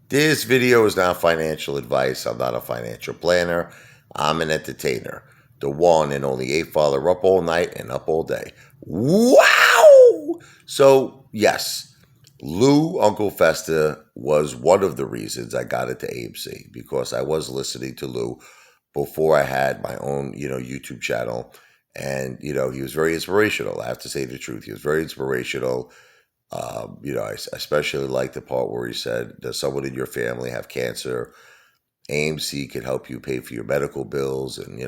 This video is not financial advice. I'm not a financial planner. I'm an entertainer. The one and only Apefather, up all night and up all day. Wow! So, yes, Lou Uncle Festa was one of the reasons I got into AMC because I was listening to Lou before I had my own, YouTube channel. And, he was very inspirational. I have to say the truth. He was very inspirational. I especially like the part where he said, "Does someone in your family have cancer? AMC can help you pay for your medical bills, and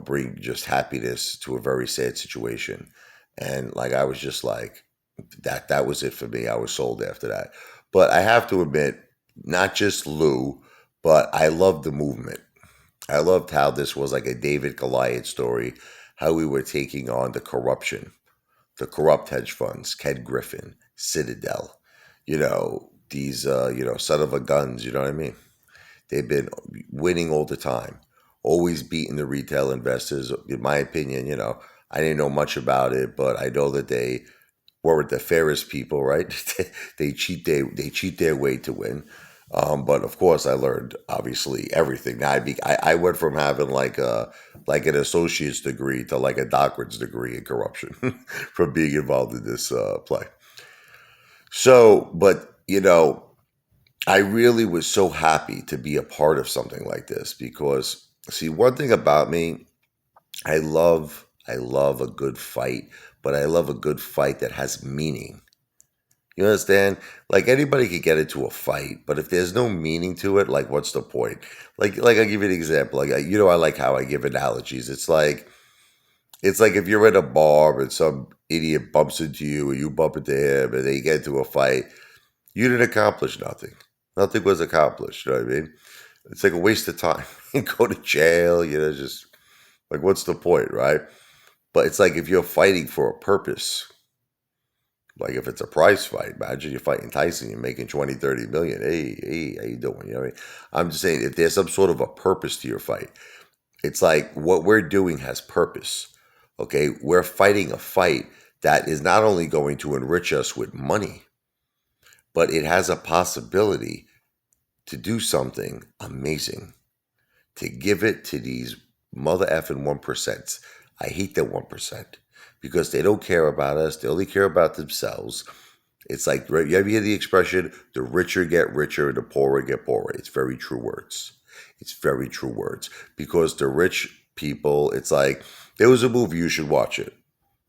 bring just happiness to a very sad situation." And like I was just like, that was it for me. I was sold after that. But I have to admit, not just Lou, but I loved the movement. I loved how this was like a David Goliath story, how we were taking on the corrupt hedge funds, Ken Griffin, Citadel, these, son of a guns, you know what I mean? They've been winning all the time, always beating the retail investors. In my opinion, I didn't know much about it, but I know that they weren't the fairest people, right? they cheat their way to win. But of course, I learned obviously everything. Now I went from having like an associate's degree to like a doctorate's degree in corruption from being involved in this play. So, but I really was so happy to be a part of something like this because, see, one thing about me, I love a good fight, but I love a good fight that has meaning. You understand? Like anybody could get into a fight, but if there's no meaning to it, like what's the point? Like I'll give you an example. I like how I give analogies. It's like if you're at a bar and some idiot bumps into you, or you bump into him, and they get into a fight. You didn't accomplish nothing. Nothing was accomplished. You know what I mean? It's like a waste of time. You go to jail. Just like what's the point, right? But it's like if you're fighting for a purpose. Like if it's a prize fight, imagine you're fighting Tyson, you're making 20, 30 million. Hey, how you doing? You know what I mean? I'm just saying if there's some sort of a purpose to your fight, it's like what we're doing has purpose. Okay. We're fighting a fight that is not only going to enrich us with money, but it has a possibility to do something amazing, to give it to these mother effing 1%. I hate the 1% because they don't care about us. They only care about themselves. It's like, right, you ever hear the expression, the richer get richer and the poorer get poorer? It's very true words. It's very true words because the rich people, it's like, there was a movie, you should watch it.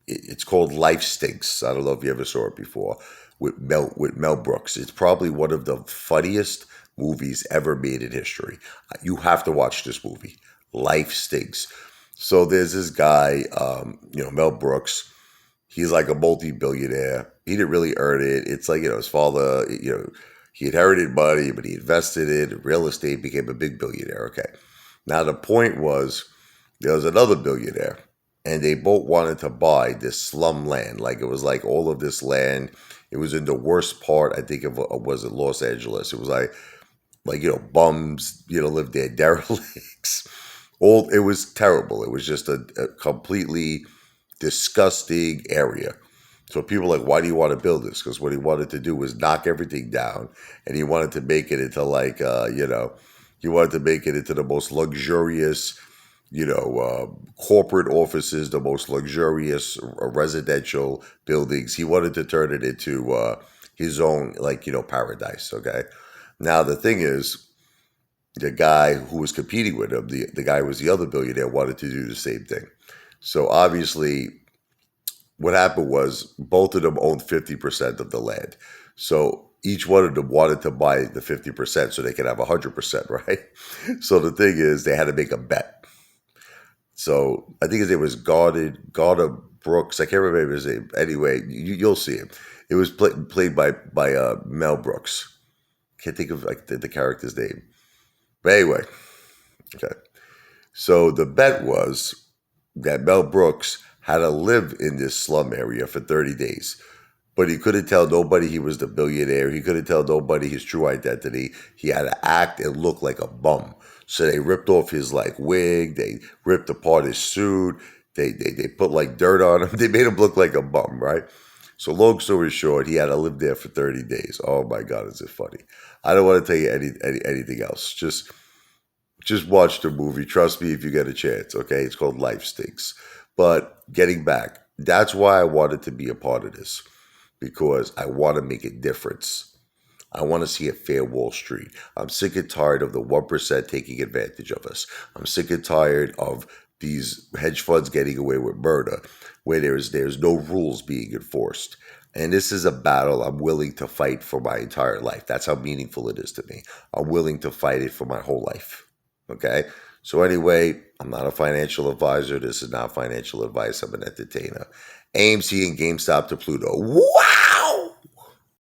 It's called Life Stinks. I don't know if you ever saw it before with Mel Brooks. It's probably one of the funniest movies ever made in history. You have to watch this movie. Life Stinks. So there's this guy, Mel Brooks. He's like a multi-billionaire. He didn't really earn it. It's like, his father, he inherited money, but he invested it in real estate, became a big billionaire. Okay. Now the point was there was another billionaire and they both wanted to buy this slum land. Like it was like all of this land. It was in the worst part, I think, of was in Los Angeles. It was like bums, lived there, derelicts. It was terrible. It was just a completely disgusting area. So people are like, why do you want to build this? Because what he wanted to do was knock everything down, and he wanted to make it into he wanted to make it into the most luxurious, corporate offices, the most luxurious residential buildings. He wanted to turn it into his own, paradise. Okay. Now the thing is, the guy who was competing with him, the guy who was the other billionaire, wanted to do the same thing. So obviously, what happened was both of them owned 50% of the land. So each one of them wanted to buy the 50% so they could have 100%, right? So the thing is, they had to make a bet. So I think his name was Garner Brooks. I can't remember his name. Anyway, you'll see him. It was played by Mel Brooks. Can't think of like the character's name. But anyway, okay. So the bet was that Mel Brooks had to live in this slum area for 30 days. But he couldn't tell nobody he was the billionaire. He couldn't tell nobody his true identity. He had to act and look like a bum. So they ripped off his wig. They ripped apart his suit. They put dirt on him. They made him look like a bum, right? So long story short, he had to live there for 30 days. Oh my God, is it funny? I don't want to tell you anything else. Just watch the movie. Trust me if you get a chance, okay? It's called Life Stinks. But getting back, that's why I wanted to be a part of this, because I want to make a difference. I want to see a fair Wall Street. I'm sick and tired of the 1% taking advantage of us. I'm sick and tired of these hedge funds getting away with murder, where there's no rules being enforced. And this is a battle I'm willing to fight for my entire life. That's how meaningful it is to me. I'm willing to fight it for my whole life. Okay? So anyway, I'm not a financial advisor. This is not financial advice. I'm an entertainer. AMC and GameStop to Pluto. Wow!